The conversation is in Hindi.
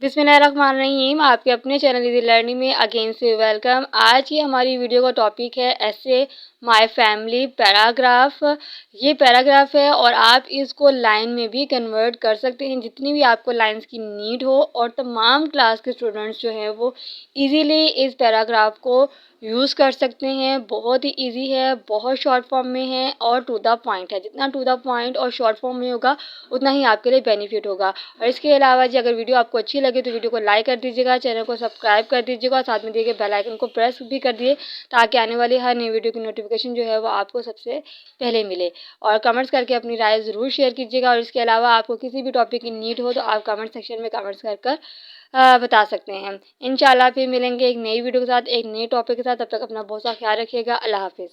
बिस्मिल्लाहिर्रहमानिर्रहीम। आपके अपने चैनल इजी लर्निंग में अगेन से वेलकम। आज की हमारी वीडियो का टॉपिक है ऐसे माय फैमिली पैराग्राफ। ये पैराग्राफ है और आप इसको लाइन में भी कन्वर्ट कर सकते हैं जितनी भी आपको लाइंस की नीड हो, और तमाम क्लास के स्टूडेंट्स जो हैं वो इजीली इस पैराग्राफ को यूज़ कर सकते हैं। बहुत ही इजी है, बहुत शॉर्ट फॉर्म में है और टू द पॉइंट है। जितना टू द पॉइंट और शॉर्ट फॉर्म में होगा उतना ही आपके लिए बेनिफिट होगा। और इसके अलावा जी अगर वीडियो आपको अच्छी लगे तो वीडियो को लाइक कर दीजिएगा, चैनल को सब्सक्राइब कर दीजिएगा और साथ में दिए गए बेल आइकन को प्रेस भी कर दिए ताकि आने वाली हर नई वीडियो की नोटिफिकेशन जो है वो आपको सबसे पहले मिले। और कमेंट्स करके अपनी राय ज़रूर शेयर कीजिएगा। और इसके अलावा आपको किसी भी टॉपिक की नीड हो तो आप कमेंट सेक्शन में कमेंट्स कर बता सकते हैं। इंशाल्लाह फिर मिलेंगे एक नई वीडियो के साथ, एक नए टॉपिक के साथ। तब तक अपना बहुत सा ख्याल रखिएगा। अल्लाह हाफिज़।